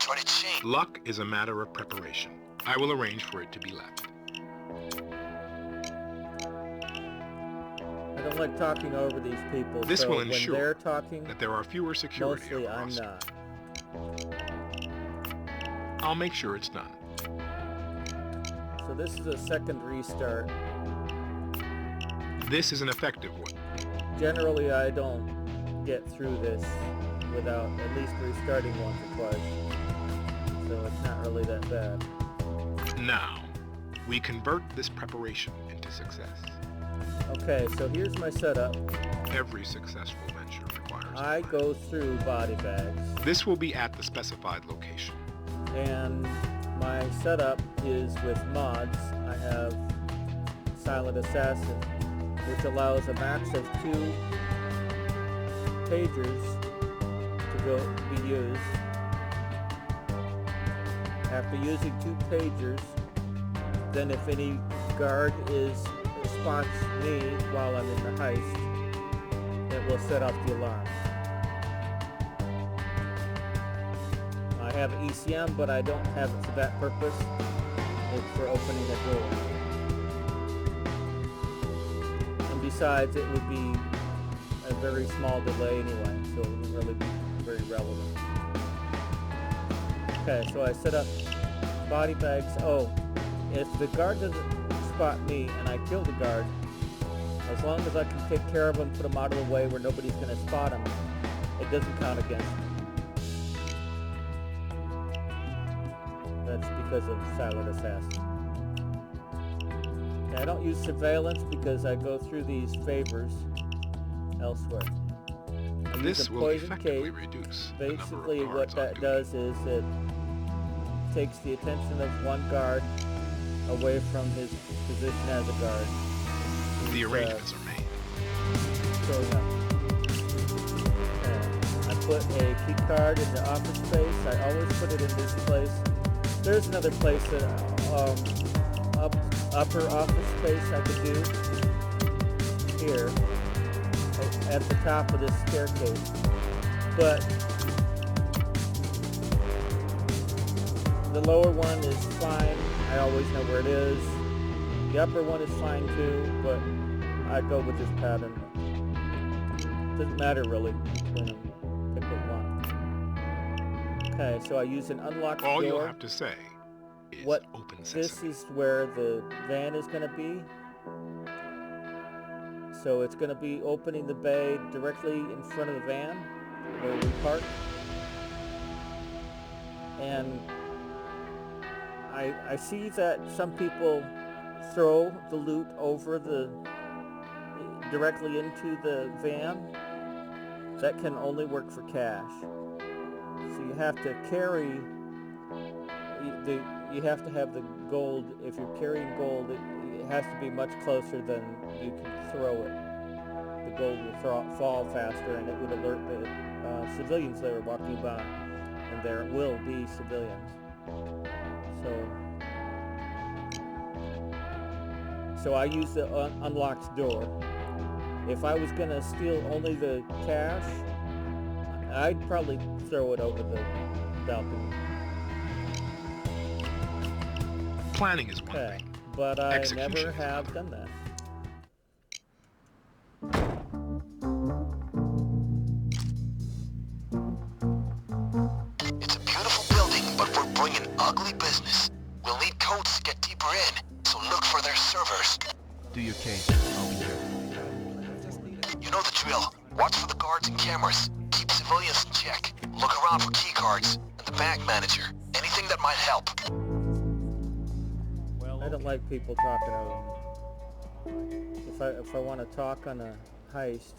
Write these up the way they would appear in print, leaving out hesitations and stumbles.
but it changed. Luck is a matter of preparation. I will arrange for it to be left. I don't like talking over these people, This so will when ensure they're talking, that there are fewer security mostly I'm overcrossings. not. I'll make sure it's done. So this is a second restart. This is an effective one. Generally, I don't get through this without at least restarting once or twice. So it's not really that bad. Now, we convert this preparation into success. Okay, so here's my setup. Every successful venture requires a I plan. go through body bags, This will be at the specified location. and my setup is with mods. I have Silent Assassin, which allows a max of 2 pagers to be used. After using 2 pagers, then if any guard spots me while I'm in the heist, it will set off the alarm. I have ECM, but I don't have it for that purpose. It's for opening a door. And besides, it would be a very small delay anyway, so it wouldn't really be very relevant. Okay, so I set up body bags. Oh, if the guard doesn't spot me and I kill the guard, as long as I can take care of him, put him out of the way where nobody's going to spot him, it doesn't count against me. That's because of Silent Assassin. Okay, I don't use surveillance because I go through these favors elsewhere. I use This a will poison effectively cape. reduce the number Basically, of what guards on that duty. does is it takes the attention of one guard away from his position as a guard. The He's, arrangements are made. showing up. I put a key card in the office space. I always put it in this place. There's another place that upper office space I could do here at the top of this staircase, but the lower one is fine. I always know where it is. The upper one is fine too, but I go with this pattern. Doesn't matter really between them. Pick what you want. Okay, so I use an unlocked All door. you'll have to say is What open This sesame. is where the van is going to be. So it's going to be opening the bay directly in front of the van where we park. And I see that some people throw the loot over directly into the van. That can only work for cash. So you have to carry you have to have the gold. If you're carrying gold, it has to be much closer than you can throw it. The gold will fall faster, and it would alert the civilians that are walking by, and there will be civilians. So I use the unlocked door. If I was gonna steal only the cash, I'd probably throw it over the balcony. Planning is one Okay, thing. but I Execution never is have another. done that. It's a beautiful building, but we're bringing ugly business. We'll need codes to get deeper in, so look for their servers. Do your case. I'll be here. You know the drill. Watch for the guards and cameras. Keep civilians in check. Look around for key cards and the bank manager. Anything that might help. I don't like people talking over me. If I want to talk on a heist,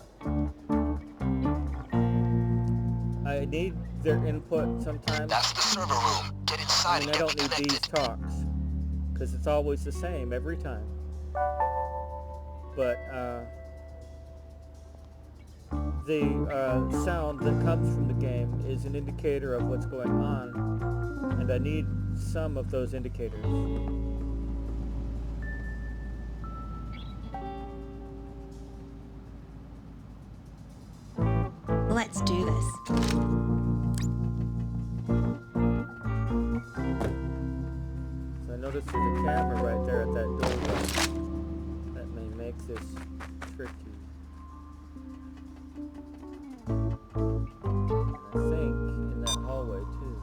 I need their input sometimes. That's the server room. Get I inside mean, and I get don't need these connected. talks because it's always the same every time. But the sound that comes from the game is an indicator of what's going on, and I need some of those indicators. Let's do this. notice there's a camera right there at that doorway. That may make this tricky. And I think in that hallway too.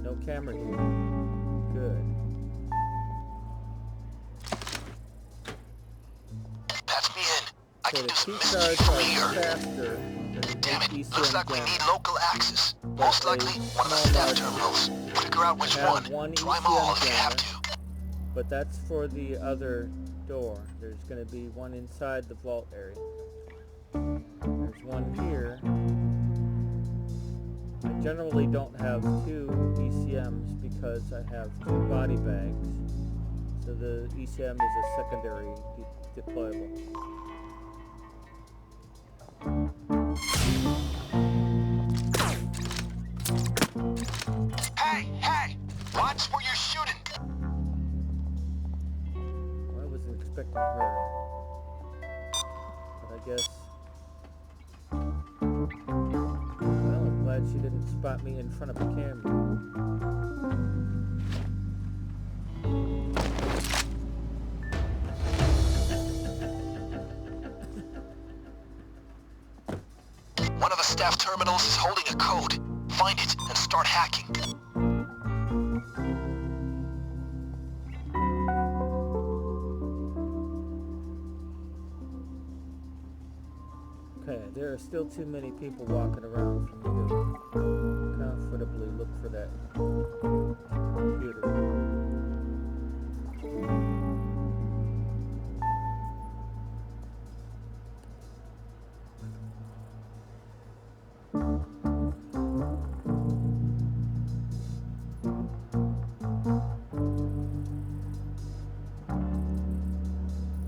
No camera here. Good. Patch me in. I So can the do some key mischief cards from are here. faster than Damn it. ECM Looks like we camera. need local access. Most But a likely one of the small staff margin. terminals. Figure out which I have one. one Try them all if you ECM have camera. to. But that's for the other door. There's going to be one inside the vault area. There's one here. I generally don't have two ECMs because I have two body bags. So the ECM is a secondary deployable. Hey! Watch where you're shooting. Well, I wasn't expecting her. But I guess... Well, I'm glad she didn't spot me in front of a camera. One of the staff terminals is holding a code. Find it and start hacking. Okay, there are still too many people walking around for me to comfortably look for that computer.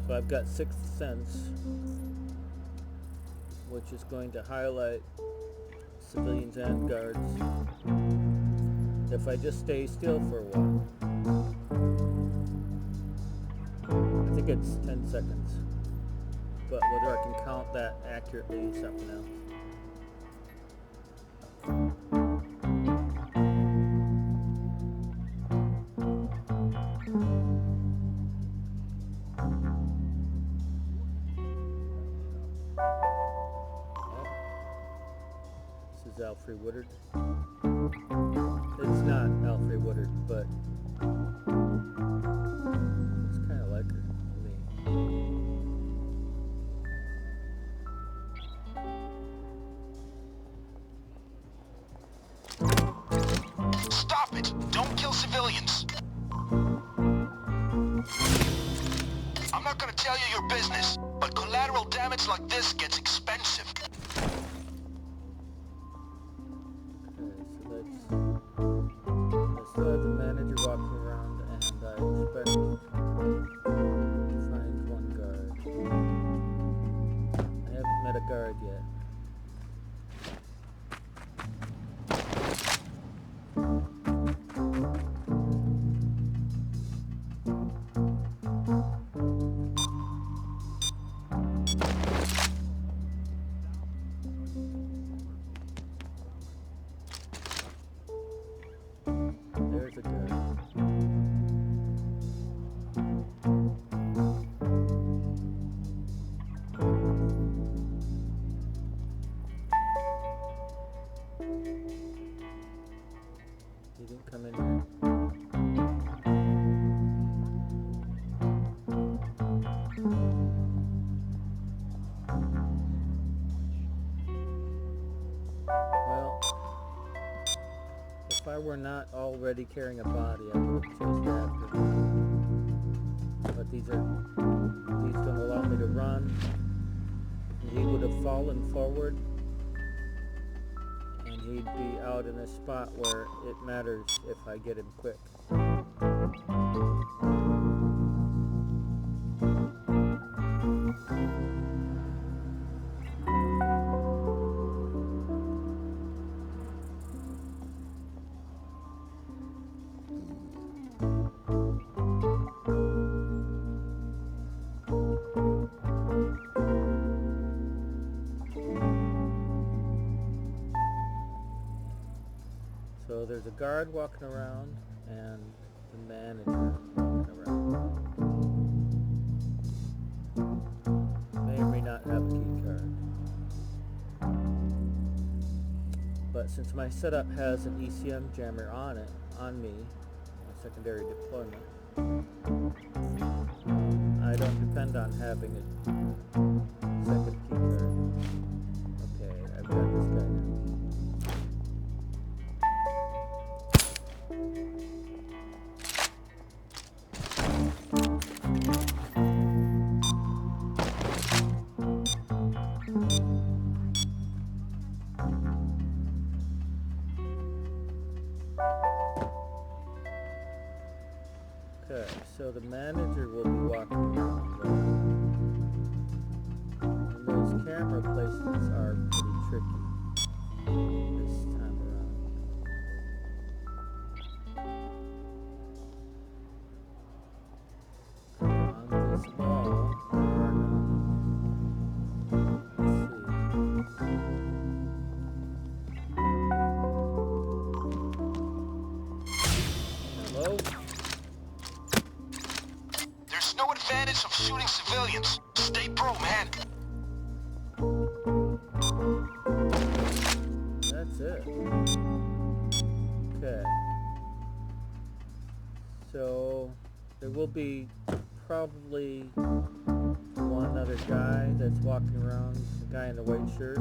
So I've got Sixth Sense, which is going to highlight civilians and guards if I just stay still for a while. I think it's 10 seconds, but whether I can count that accurately is something else. This is Alfred Woodard. It's not Alfred Woodard, but it's kind of like her to me. Stop it! Don't kill civilians! I'm not gonna tell you your business, but collateral damage like this gets expensive. Okay, so I still have the manager walking around, and I expect to find one guard. I haven't met a guard yet. There's a guard. He didn't come in here. Well, if I were not already carrying a body, I would have chased after him. But these don't allow me to run. And he would have fallen forward, and he'd be out in a spot where it matters if I get him quick. So So there's a guard walking around and the manager walking around. May or may not have a key card. But since my setup has an ECM jammer on me, a secondary deployment, I don't depend on having a second key card. Okay, I've got this guy now. Okay, so the manager will be walking around though. And those camera placements are pretty tricky this time around. On this wall, there are none. Let's see. Hello? There's no advantage of shooting civilians. Stay pro, man. That's it. Okay. So there will be probably one other guy that's walking around, the guy in the white shirt.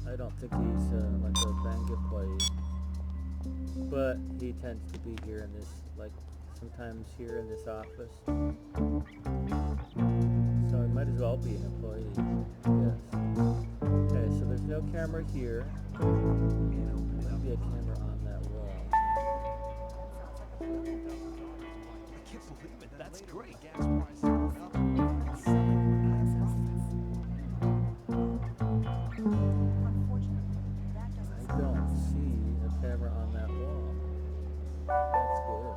I don't think he's like a bang employee, but he tends to be here in this, like sometimes here in this office. So he might as well be an employee, yes. Okay, so there's no camera here. There might be a camera on that wall. I can't believe it. That's great. I don't see a camera on that wall. That's good.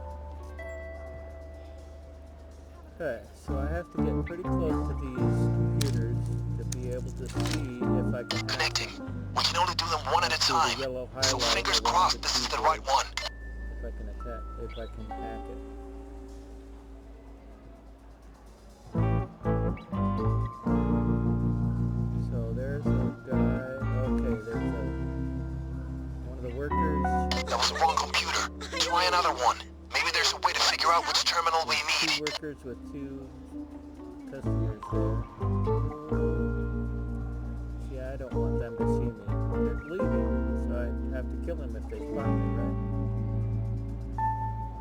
Okay, so I have to get pretty close to these computers to be able to see if I can hack Connecting. them. We can only do them one at a See the time. yellow So highlight fingers along crossed the this is the keyboard. right one. If I can hack it. So there's a guy. Okay, there's one of the workers. That was the wrong computer. Try another one. Maybe there's a way to figure out which terminal we Two need. workers with two customers there. See, I don't want them to see me. They're leaving, so I have to kill them if they spot me, right?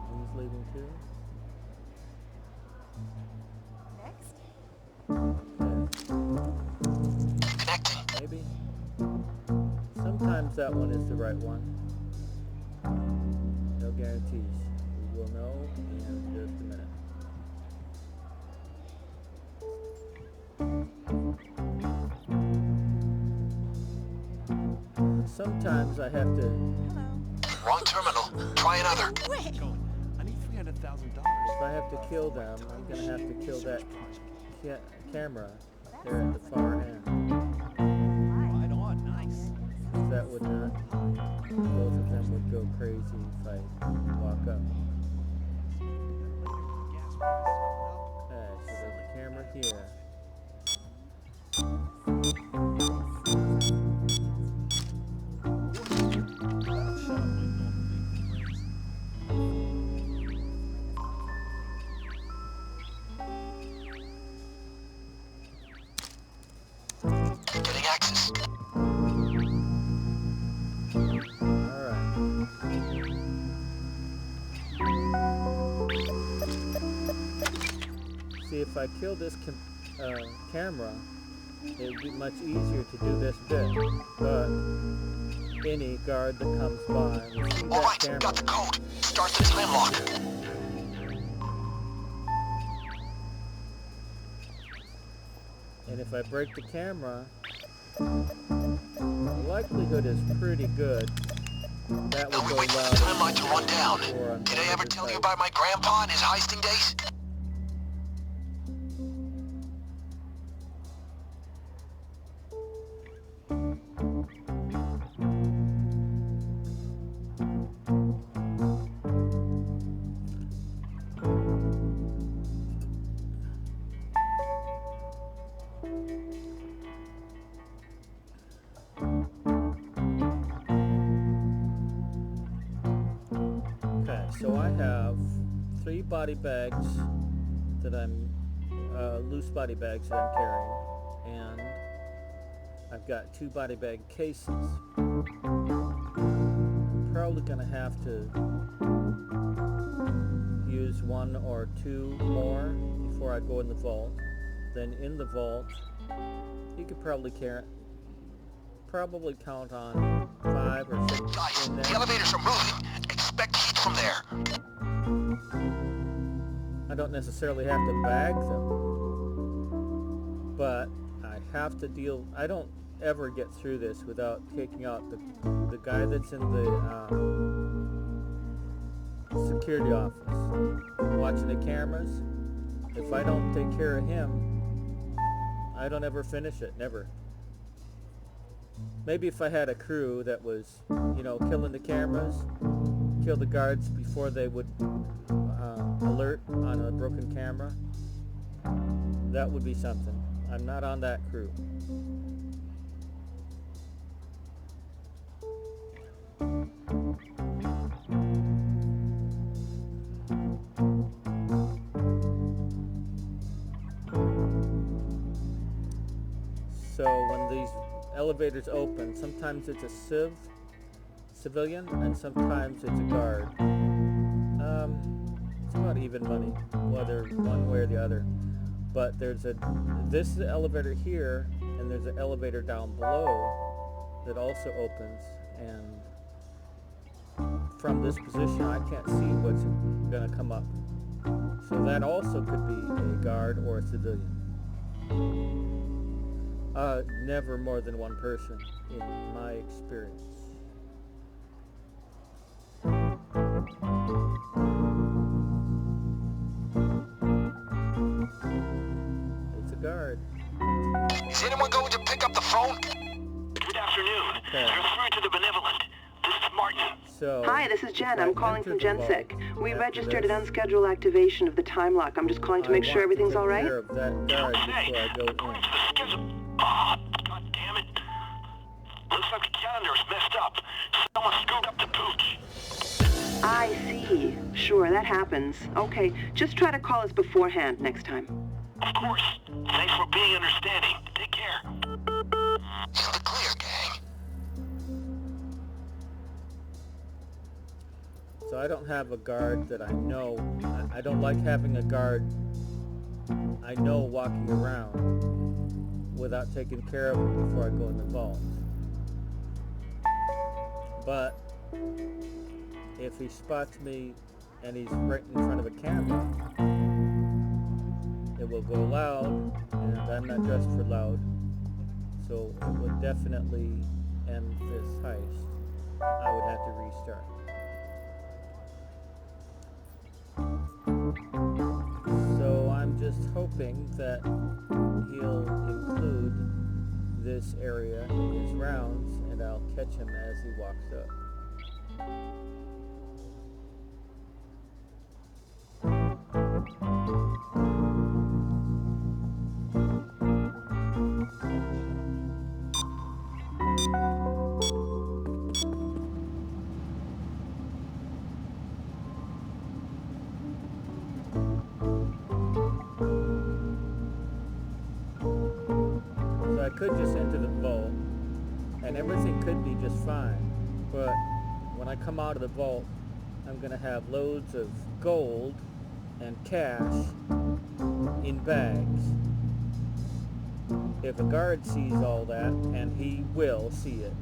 He's leaving too. Okay. Connecting. Maybe. Sometimes that one is the right one. No guarantees. We will know in just a minute. Sometimes I have to, Wrong terminal. Try another. I need $300,000. if I have to kill them, I'm gonna have to kill that camera there at the far end. Right on. Nice. That would not, both of them would go crazy if I walk up. Okay, so there's a camera here. Getting access. Alright. See, if I kill this camera, it would be much easier to do this bit, but any guard that comes by will see that Alright, camera. got the code. Start the time lock. And if I break the camera, the likelihood is pretty good that Now will we go wait for the loud. timeline to run down. Or on Did I ever another tell you site. about my grandpa and his heisting days? So I have 3 body bags that I'm, loose body bags that I'm carrying, and I've got 2 body bag cases. I'm probably gonna have to use 1 or 2 more before I go in the vault. Then in the vault, you could probably count on 5 or 6 Guys, in the there. elevators are moving. Expect heat from there. I don't necessarily have to bag them, but I have to deal. I don't ever get through this without taking out the guy that's in the security office, watching the cameras. If I don't take care of him, I don't ever finish it, never. Maybe if I had a crew that was, killing the cameras, kill the guards before they would alert on a broken camera, that would be something. I'm not on that crew. So when these elevators open, sometimes it's a civilian, and sometimes it's a guard. It's about even money, whether one way or the other. But this is the elevator here, and there's an elevator down below that also opens, and from this position I can't see what's gonna come up. So that also could be a guard or a civilian. Never more than 1 person in my experience. It's a guard. Is anyone going to pick up the phone? Good afternoon. Okay. You're through to the Benevolent. This is Martin. So, Hi, this is Jen. I'm calling from GenSec. We after registered this, an unscheduled activation of the time lock. I'm just calling to make sure everything's all right. I want to take care of that guard Okay. before I go According in. to the schedule. Oh, God damn it. Looks like the calendar is messed up. Someone screwed up the pooch. I see. Sure, that happens. Okay, just try to call us beforehand next time. Of course. Thanks for being understanding. Take care. You're the clear, gang. So I don't have a guard that I know. I don't like having a guard I know walking around without taking care of him before I go in the vault. But if he spots me and he's right in front of a camera, it will go loud, and I'm not dressed for loud, so it would definitely end this heist. I would have to restart. So I'm just hoping that he'll include this area in his rounds, and I'll catch him as he walks up. So I could just enter the vault, and everything could be just fine, but when I come out of the vault, I'm going to have loads of gold and cash in bags. If a guard sees all that, and he will see it,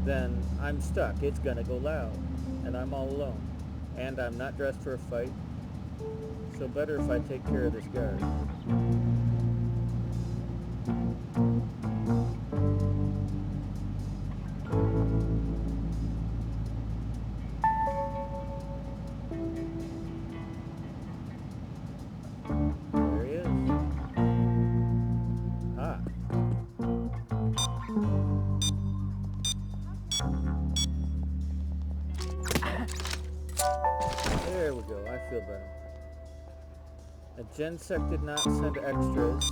then I'm stuck. It's going to go loud, and I'm all alone, and I'm not dressed for a fight, so better if I take care of this guard. There he is. Ah. There we go. I feel better. A GenSec did not send extras.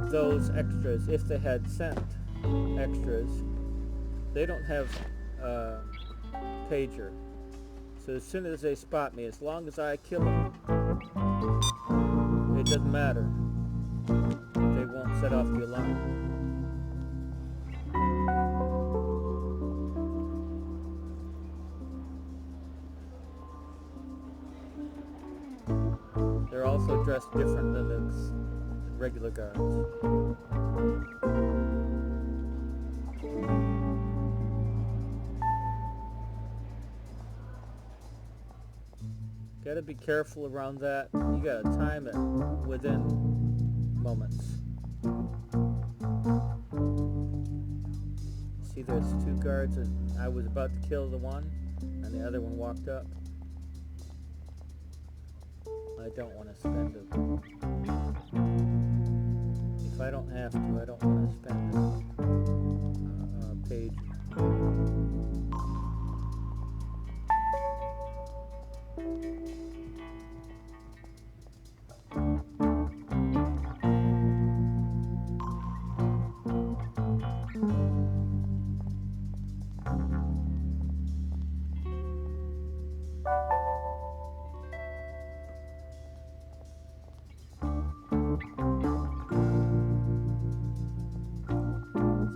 Those extras, if they had sent extras, they don't have pager. So as soon as they spot me, as long as I kill them, it doesn't matter. They won't set off the alarm. They're also dressed different than the regular guards. Gotta be careful around that. You gotta time it within moments. See, there's two guards, and I was about to kill the one, and the other one walked up. I don't want to spend it. If I don't have to, I don't want to spend a page.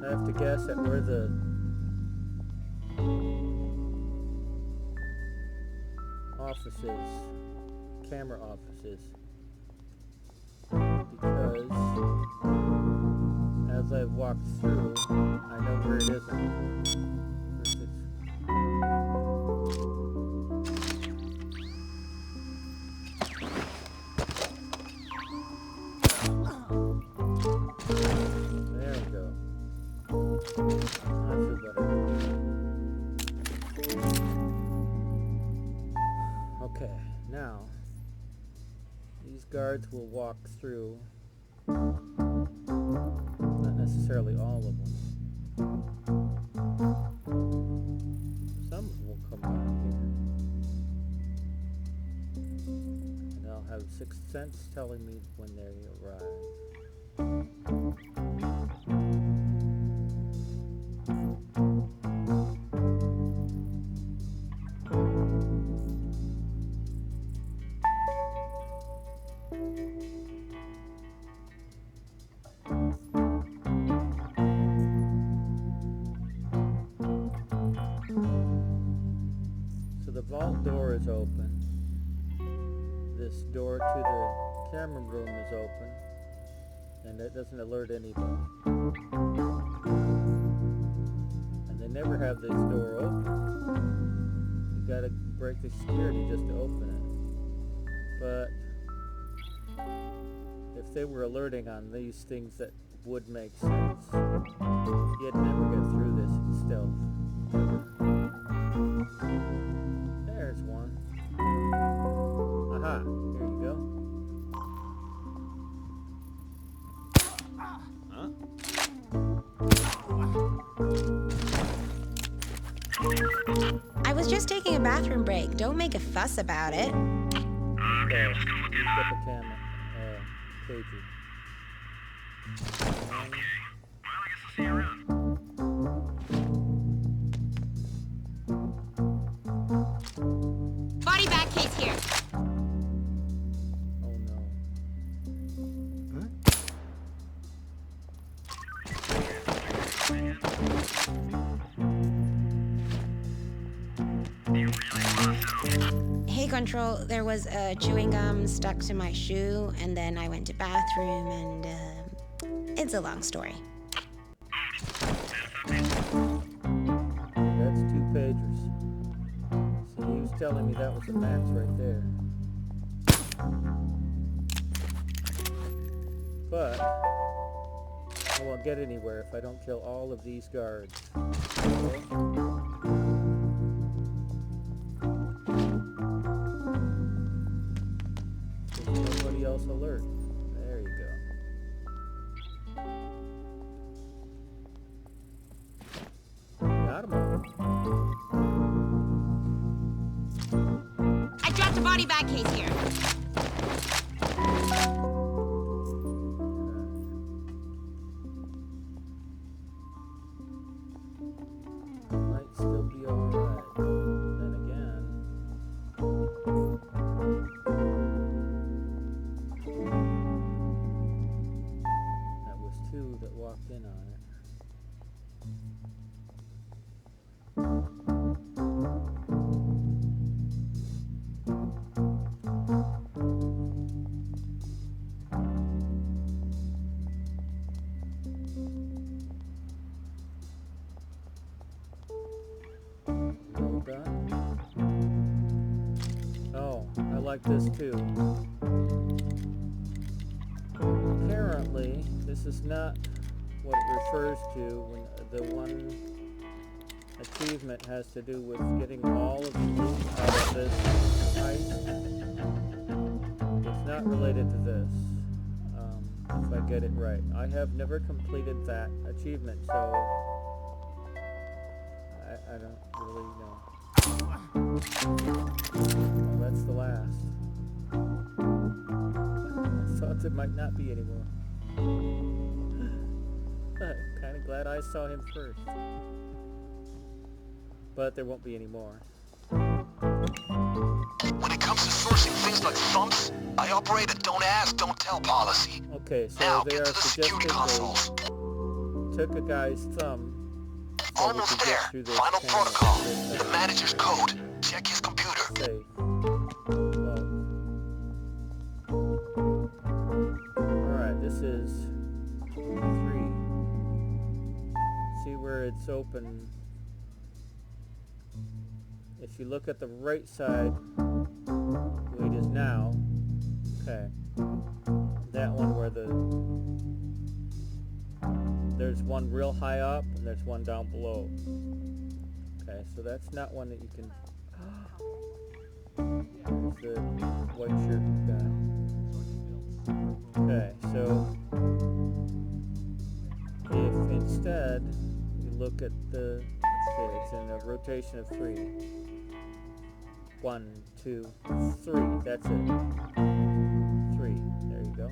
I have to guess at where the office is, camera office is, because as I've walked through, I know where it isn't. There we go. I feel better. Okay, now these guards will walk through. Not necessarily all of them. Some of them will come back here. And I'll have Sixth Sense telling me when they arrive. So the vault door is open. This door to the camera room is open. And that doesn't alert anybody. And they never have this door open. You gotta break the security just to open it. But if they were alerting on these things, that would make sense. You'd never get through this in stealth. There's one. Aha, here you go. I was just taking a bathroom break. Don't make a fuss about it. Okay, let's go look Flip a camera. Pager. Okay. Well, I guess I'll see you around. Body bag case here. Oh no. Hey, Control, there was chewing gum stuck to my shoe, and then I went to bathroom, and it's a long story. That's 2 pagers. See, he was telling me that was a max right there. But I won't get anywhere if I don't kill all of these guards. Okay? There's nobody else alert. There you go. Got him all. I dropped a body bag case here. Might still be two that walked in on it. Well done. Oh, I like this too. Apparently, this is not what it refers to when the one achievement has to do with getting all of the loot out of this heist. It's not related to this, if I get it right. I have never completed that achievement, so I don't really know. Oh, that's the last. I thought there might not be any more. Kind of glad I saw him first. But there won't be any more. When it comes to sourcing things like thumps, I operate a don't ask, don't tell policy. Okay, so Now they get are to the security suggesting consoles. they took a guy's thumb so we Almost could there. get through this Final channel. protocol. This, The manager's code. Check his computer. safe. Well, alright, this is 3. See where it's open. If you look at the right side, the way it is now, okay, that one where there's one real high up and there's one down below. Okay, so that's not one that you can. There's the white shirt guy. Okay, so if instead you look at the, okay, it's in a rotation of 3. 1, 2, 3. That's it. 3. There you go.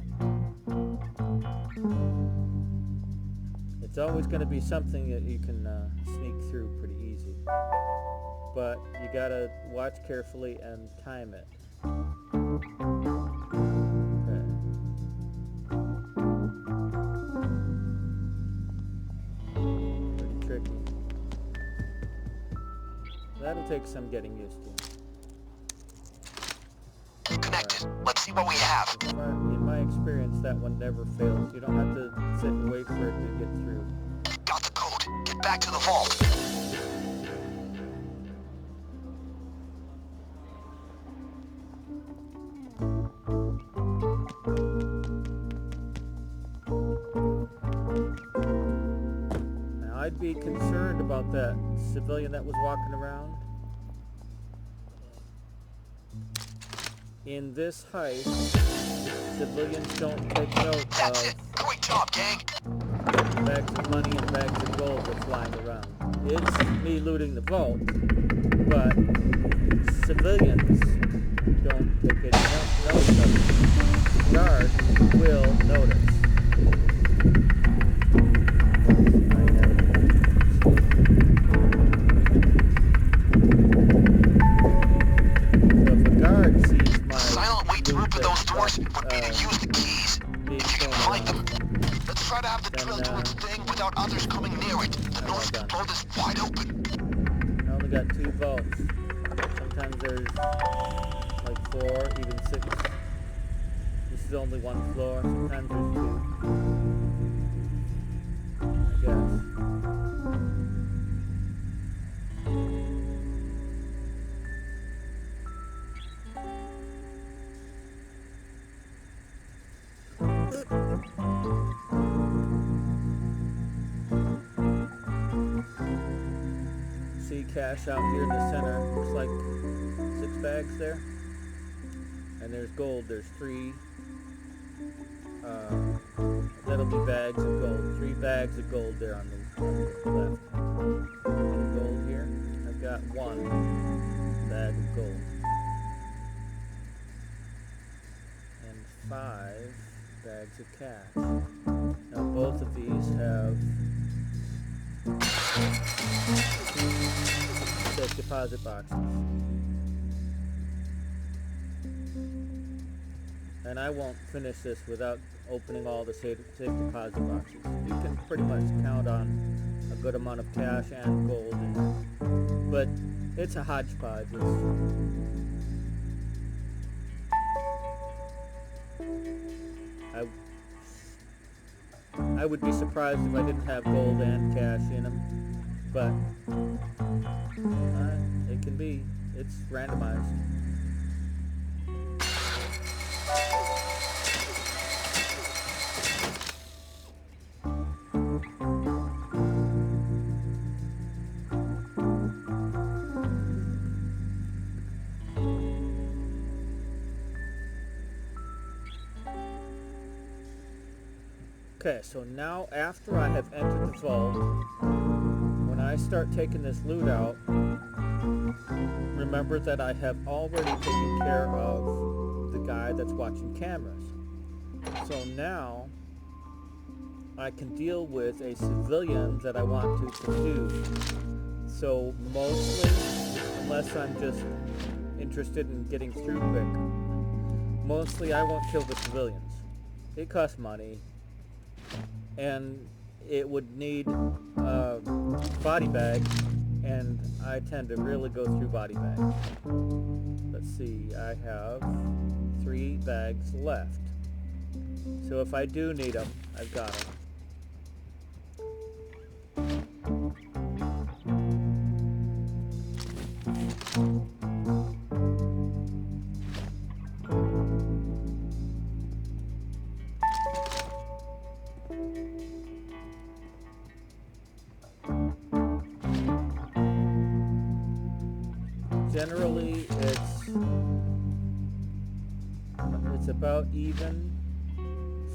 It's always going to be something that you can sneak through pretty easy. But you gotta watch carefully and time it. Okay. Pretty tricky. That'll take some getting used to. Connected. Let's see what we have. In my experience, that one never fails. You don't have to sit and wait for it to get through. Got the code. Get back to the vault. Now, I'd be concerned about that civilian that was walking around. In this heist, civilians don't take note That's of it. Great job, gang. bags of money and bags of gold that's flying around. It's me looting the vault, but civilians don't take any notice of it. Guards will notice. So if a guard sees my Silent way to loot open those doors that's, would be to use the keys. being If you can stolen find them. around. Let's try to have the drill do its thing without others coming near it. The noise done. control is wide open. I only got 2 vaults. Sometimes there's like 4, even 6. This is only 1 floor. Sometimes there's 2. I guess. See cash out here in the center. Looks like 6 bags there. And there's gold. There's 3. That'll be bags of gold. 3 bags of gold there on the left. Any gold here? I've got 1 bag of gold. And 5 bags of cash. Now both of these have safe deposit boxes. And I won't finish this without opening all the safe deposit boxes. You can pretty much count on a good amount of cash and gold in it. But it's a hodgepodge. I would be surprised if I didn't have gold and cash in them, but it can be. It's randomized. Okay, so now after I have entered the vault, when I start taking this loot out, remember that I have already taken care of the guy that's watching cameras. So now I can deal with a civilian that I want to subdue. So mostly, unless I'm just interested in getting through quick, mostly I won't kill the civilians. It costs money. And it would need a body bag, and I tend to really go through body bags. Let's see, I have 3 bags left. So if I do need them, I've got them. Generally, it's about even,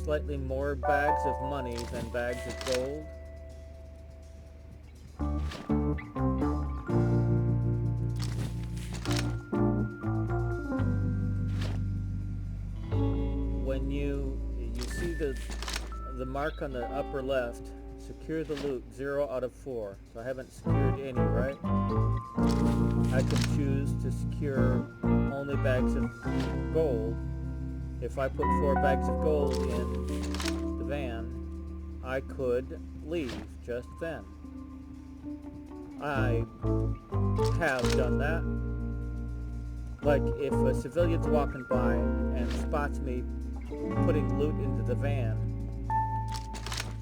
slightly more bags of money than bags of gold. When you see the mark on the upper left, secure the loot, 0 out of 4. So I haven't secured any, right? I can choose to secure only bags of gold. If I put 4 bags of gold in the van, I could leave just then. I have done that. Like if a civilian's walking by and spots me putting loot into the van,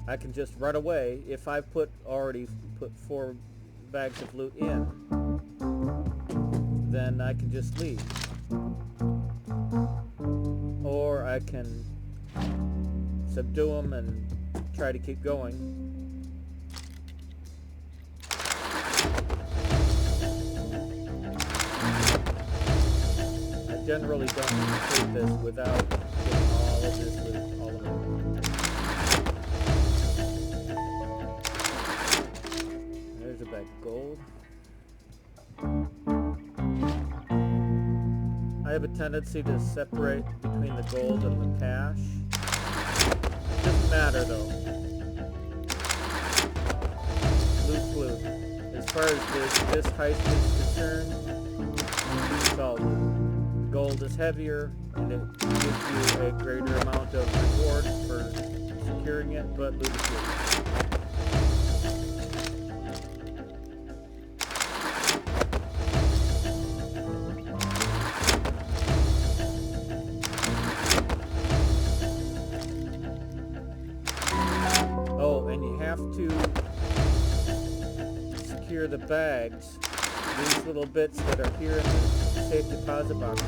I can just run away. If I've already put 4 bags of loot in, then I can just leave. Or I can subdue them and try to keep going. I generally don't complete this without getting all of this with all of it. There's a bag of gold. I have a tendency to separate between the gold and the cash. It doesn't matter though. Loot's loot. As far as this heist is concerned, it's all loot. Gold is heavier and it gives you a greater amount of reward for securing it, but loot is loot. To secure the bags, these little bits that are here in the safe deposit box do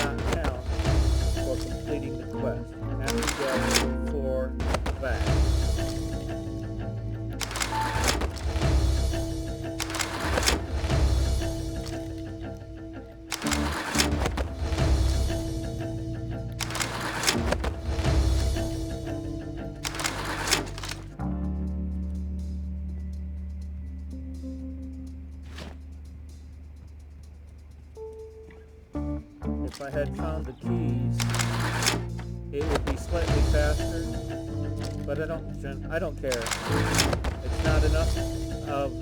not count for completing the quest. You have to get 4 bags. If I had found the keys, it would be slightly faster, but I don't care. It's not enough of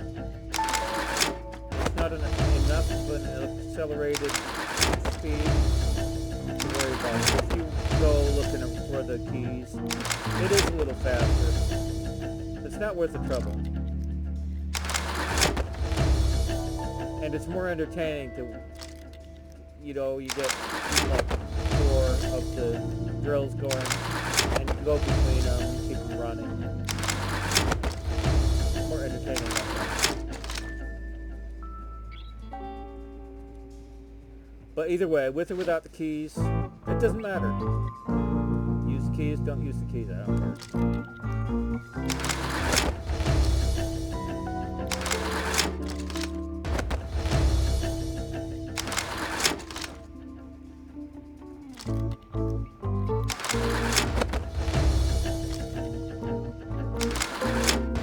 an accelerated speed to worry about. If you go looking for the keys. It is a little faster. It's not worth the trouble. And it's more entertaining to, you know, you get like 4 of the drills going and you go between them and keep them running. More entertaining that way. But either way, with or without the keys, it doesn't matter. Use the keys, don't use the keys, I don't care.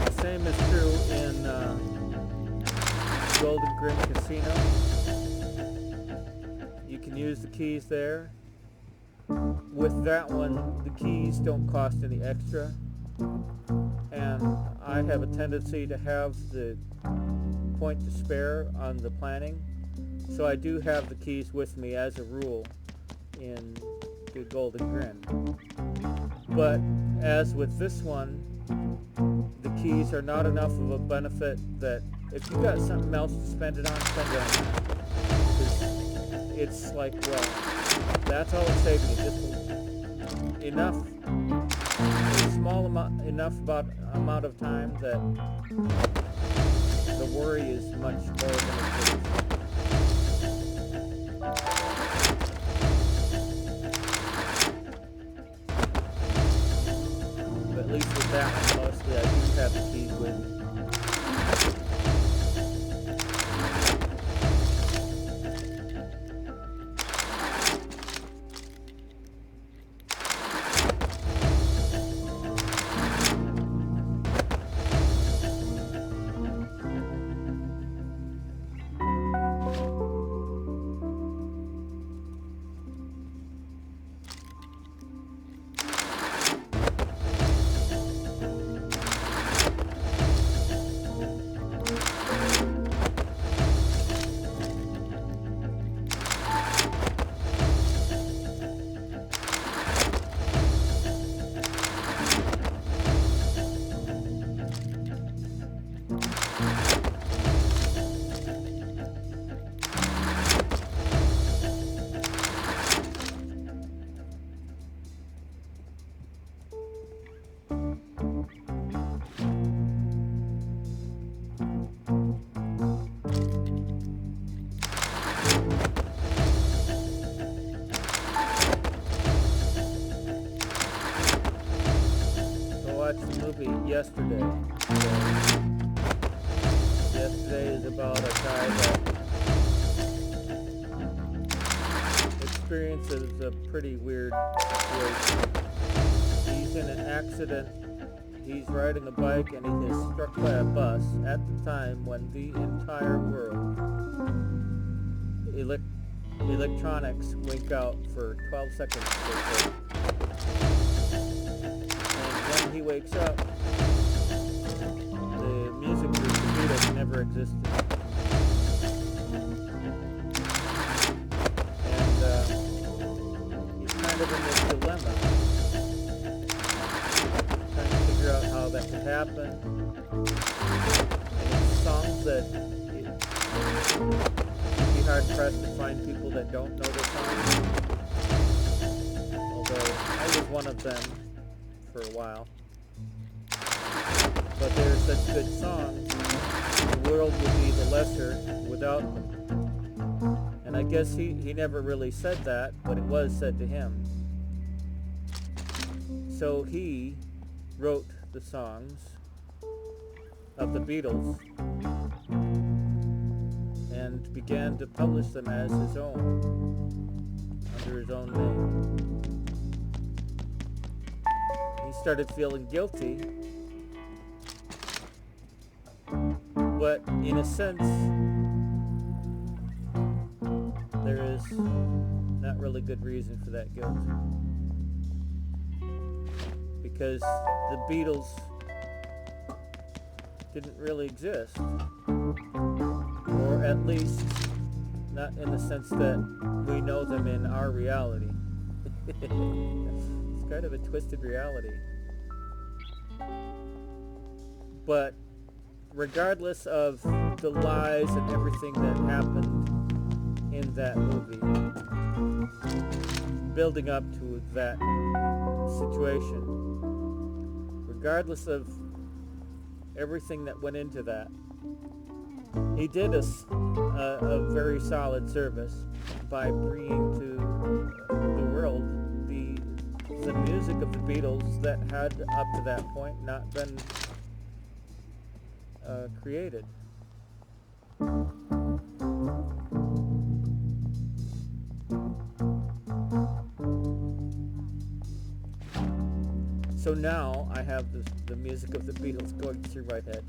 The same is true in Golden Grin Casino. You can use the keys there. With that one, the keys don't cost any extra. And I have a tendency to have the point to spare on the planning. So I do have the keys with me as a rule in the Golden Grin. But as with this one, the keys are not enough of a benefit that if you got something else to spend it on that. 'Cause it's like, well, that's all it saved me. Just enough, a small amount, amount of time that the worry is much more than it is. But at least with that one, mostly I do have the keys with me. Yesterday. Yesterday is about a guy that experiences a pretty weird situation. He's in an accident. He's riding a bike and he is struck by a bus at the time when the entire world electronics wink out for 12 seconds. And when he wakes up, the music group, the Beatles, never existed. And he's kind of in this dilemma, trying to figure out how that could happen. And it's songs that you'd be hard pressed to find people that don't know the songs. Although I was one of them for a while. But they're such good songs, the world would be the lesser without them. And I guess he never really said that, but it was said to him. So he wrote the songs of the Beatles and began to publish them as his own, under his own name. He started feeling guilty. But in a sense, there is not really good reason for that guilt. Because the Beatles didn't really exist. Or at least not in the sense that we know them in our reality. It's kind of a twisted reality. But regardless of the lies and everything that happened in that movie, building up to that situation, regardless of everything that went into that, he did us a very solid service by bringing to the world the music of the Beatles that had up to that point not been created. So now I have the music of the Beatles going through my head.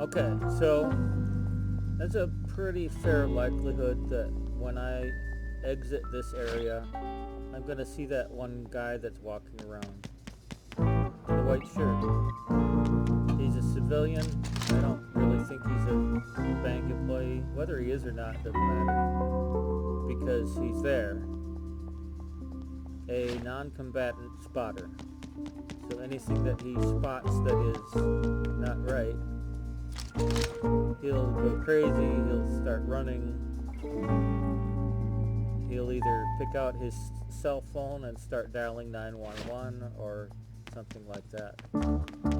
Okay, so there's a pretty fair likelihood that when I exit this area, I'm going to see that one guy that's walking around in the white shirt. He's a civilian. I don't really think he's a bank employee. Whether he is or not doesn't matter, because he's there. A non-combatant spotter. So anything that he spots that is not right, he'll go crazy, he'll start running, he'll either pick out his cell phone and start dialing 911 or something like that.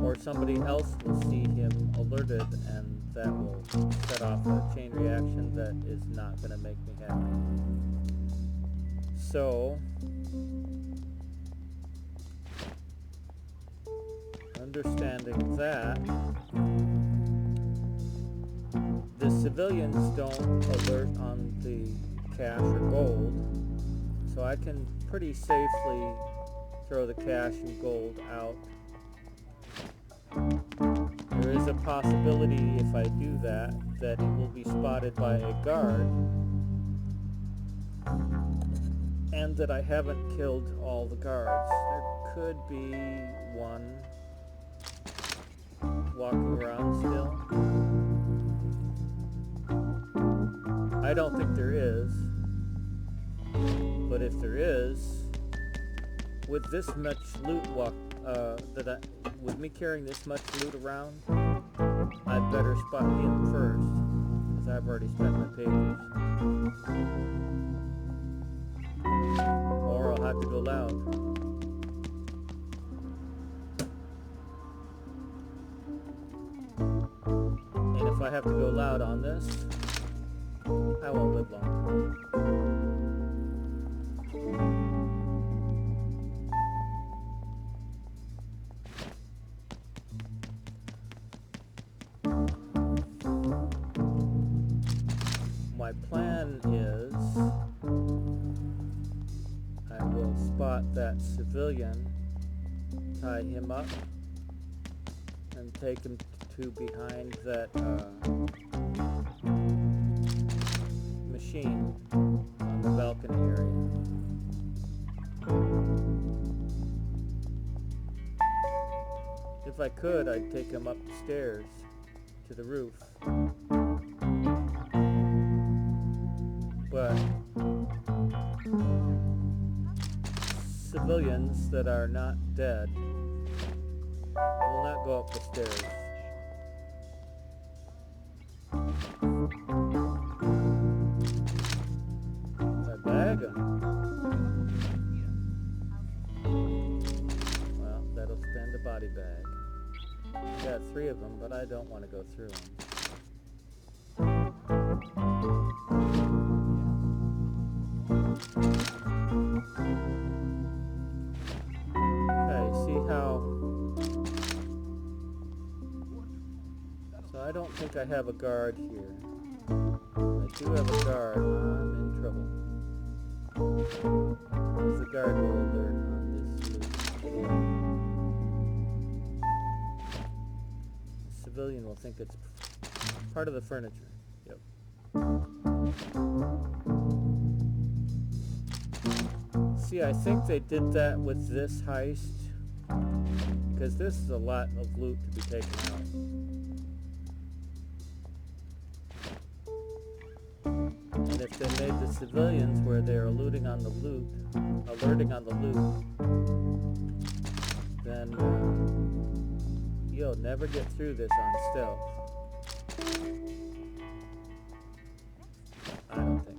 Or somebody else will see him alerted and that will set off a chain reaction that is not going to make me happy. So, understanding that, the civilians don't alert on the cash or gold, so I can pretty safely throw the cash and gold out. There is a possibility if I do that it will be spotted by a guard and that I haven't killed all the guards. There could be one walking around still. I don't think there is, but if there is, with this much loot with me carrying this much loot around, I'd better spot him first, because I've already spent my pages. Or I'll have to go loud. out on this. I won't live long. My plan is I will spot that civilian, tie him up, and take him to behind that machine on the balcony area. If I could, I'd take him up the stairs to the roof. But civilians that are not dead will not go up the stairs. My bag? Well, that'll spend a body bag. I got 3 of them, but I don't want to go through them. Okay, see how... So I don't think I have a guard here. I do have a guard. I'm in trouble. Because the guard will alert on this loop. The civilian will think it's part of the furniture. Yep. See, I think they did that with this heist because this is a lot of loot to be taken out. And if they made the civilians where they're alerting on the loot, then you'll never get through this on stealth. I don't think.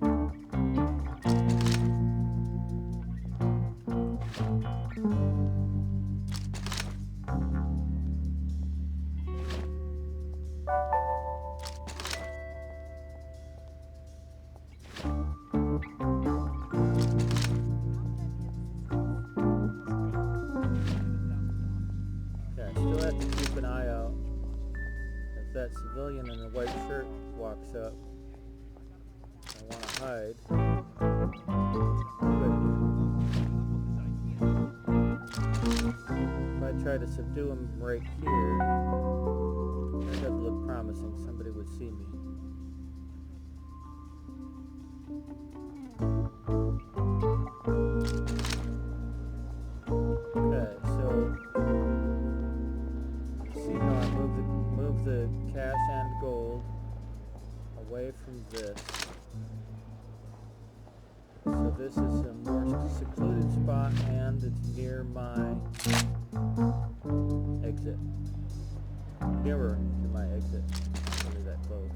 That civilian in a white shirt walks up. I want to hide. If I try to subdue him right here, that doesn't look promising. Somebody would see me. Okay, so see how I move the cash and gold away from this. So this is a more secluded spot and it's near my exit. Nearer to my exit. Not really that close.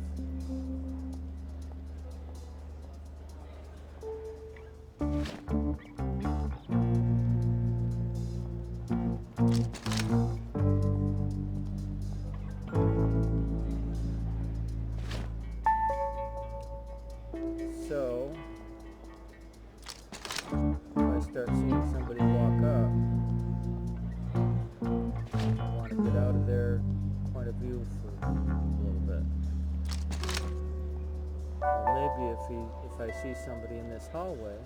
So, if I start seeing somebody walk up, I want to get out of their point of view for a little bit. Or maybe if I see somebody in this hallway,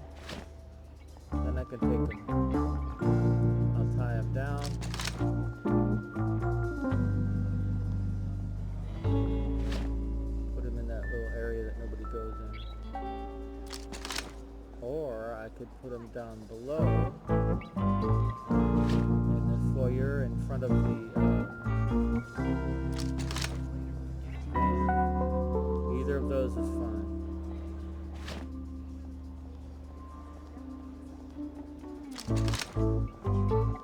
then I can take them. I'll tie them down. Put them in that little area that nobody goes in. Or I could put them down below in the foyer in front of the van. Either of those is fine.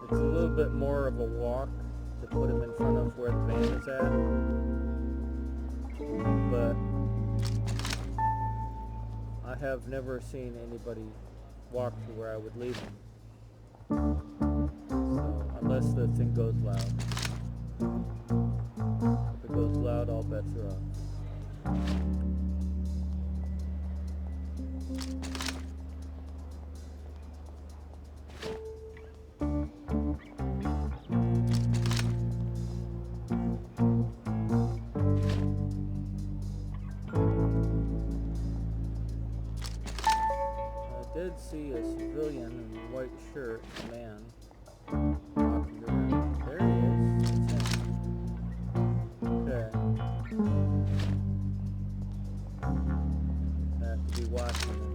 It's a little bit more of a walk to put them in front of where the van is at, but I have never seen anybody walk to where I would leave them. So, unless the thing goes loud. If it goes loud, all bets are off. I did see a civilian in a white shirt, a man, walking around. There he is. That's him. Okay. I have to be watching him.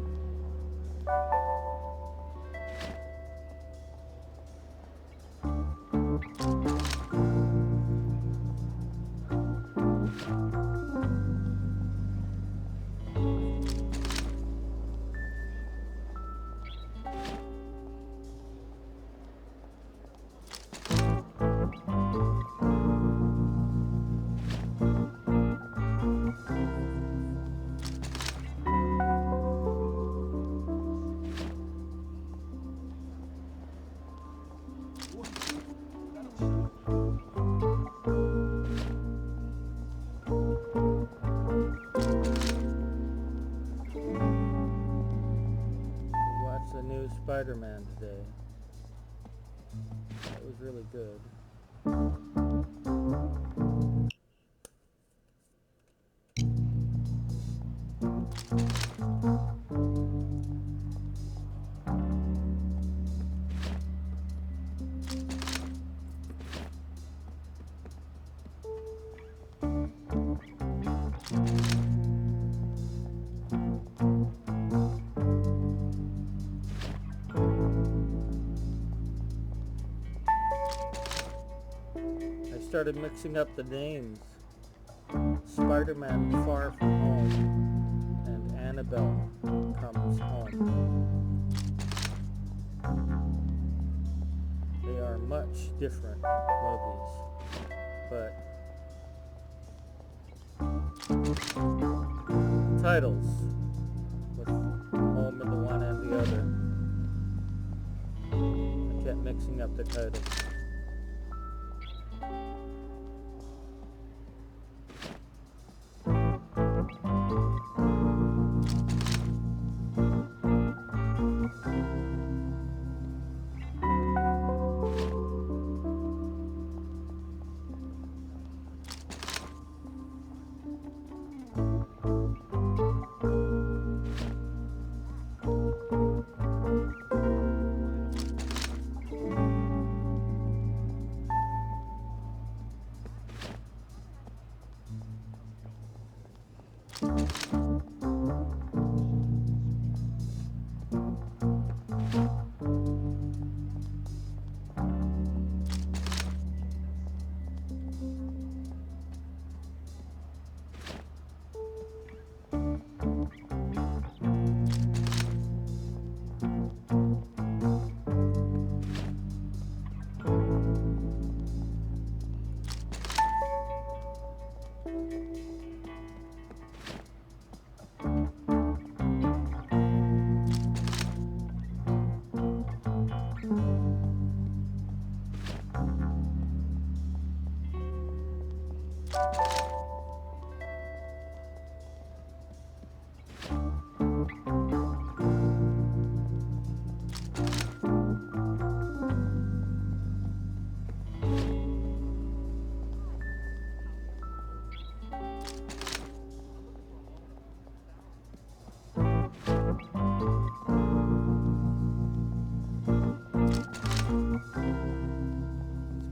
The new Spider-Man today. That was really good. I started mixing up the names. Spider-Man Far From Home and Annabelle Comes Home. They are much different movies, but titles with home in the one and the other. I kept mixing up the titles.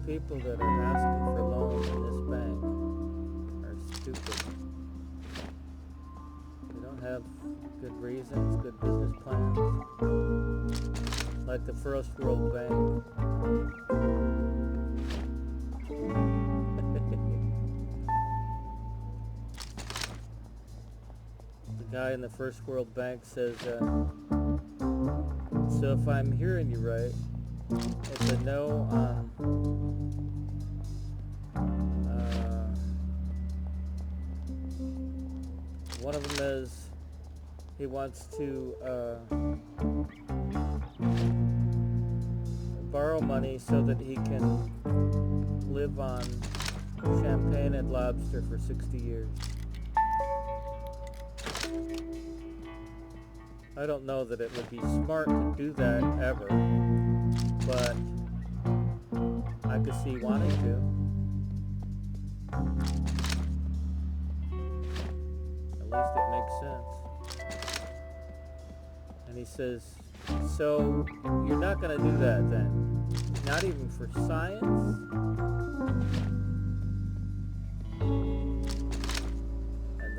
People that are asking for loans in this bank are stupid. They don't have good reasons, good business plans. Like the First World Bank. The guy in the First World Bank says, so if I'm hearing you right, it's a no on one of them is he wants to borrow money so that he can live on champagne and lobster for 60 years. I don't know that it would be smart to do that ever, but I could see wanting to. At least it makes sense. And he says, so you're not going to do that then? Not even for science? And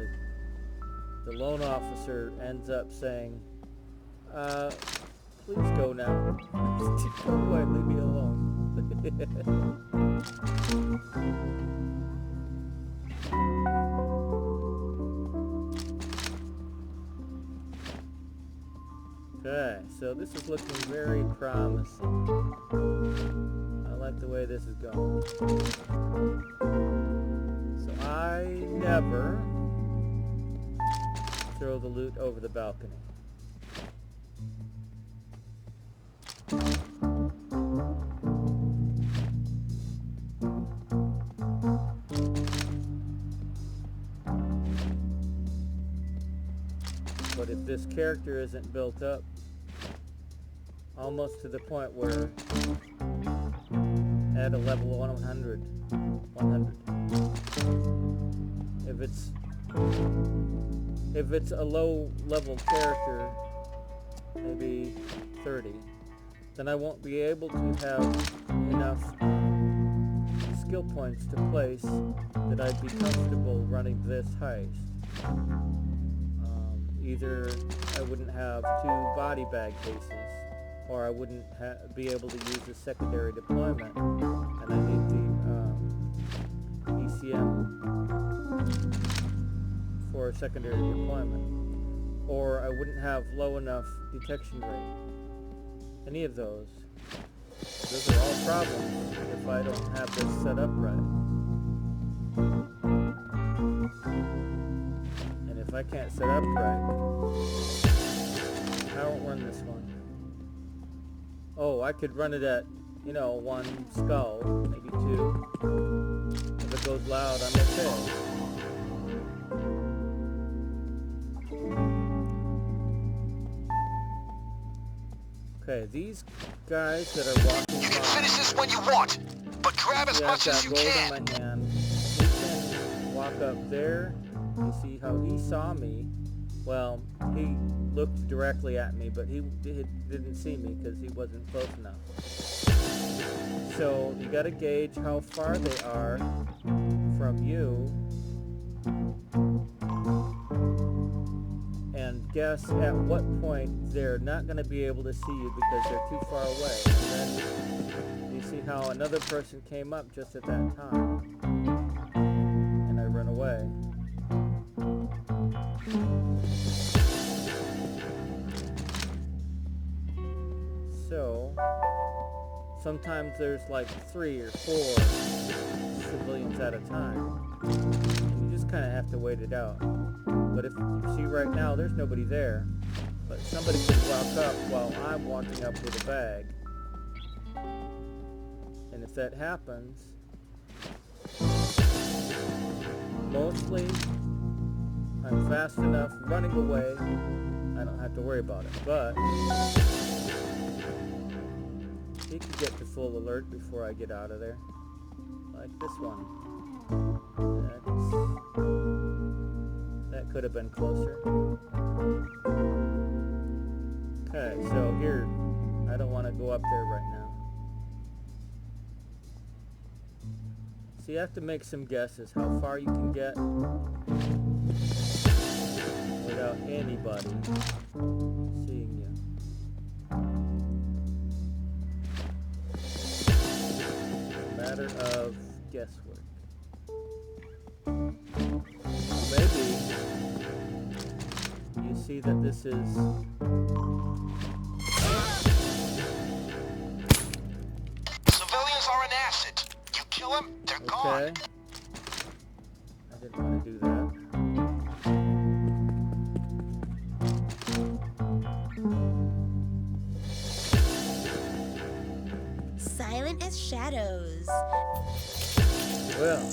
the loan officer ends up saying, please go now. Go away, leave me alone. Okay, so this is looking very promising. I like the way this is going. So I never throw the loot over the balcony. But if this character isn't built up almost to the point where at a level 100, if it's a low level character, maybe 30, then I won't be able to have enough skill points to place that I'd be comfortable running this heist. Either I wouldn't have 2 body bag cases, or I wouldn't be able to use a secondary deployment, and I need the ECM for a secondary deployment, or I wouldn't have low enough detection rate. Any of those. Those are all problems if I don't have this set up right. And if I can't set up right, I won't run this one. Oh, I could run it at, 1 skull, maybe 2. If it goes loud, I'm okay. Okay, these guys that are walking You can finish this when you want, but grab as much as you gold can. in my hand. He can walk up there. You see how he saw me? Well, he looked directly at me, but he didn't see me because he wasn't close enough. So you got to gauge how far they are from you, and guess at what point they're not going to be able to see you because they're too far away. And then you see how another person came up just at that time, and I run away. So sometimes there's like 3 or 4 civilians at a time, and you just kind of have to wait it out. But if you see right now, there's nobody there, but somebody could walk up while I'm walking up with a bag, and if that happens, mostly I'm fast enough running away, I don't have to worry about it. But he could get to full alert before I get out of there, like this one. That could have been closer. Okay, so here, I don't want to go up there right now. So you have to make some guesses how far you can get without anybody seeing you. It's a matter of guesswork. Maybe you see that this is Civilians are an asset. You kill them, they're gone. okay. I didn't want to do that. Silent as shadows. Well,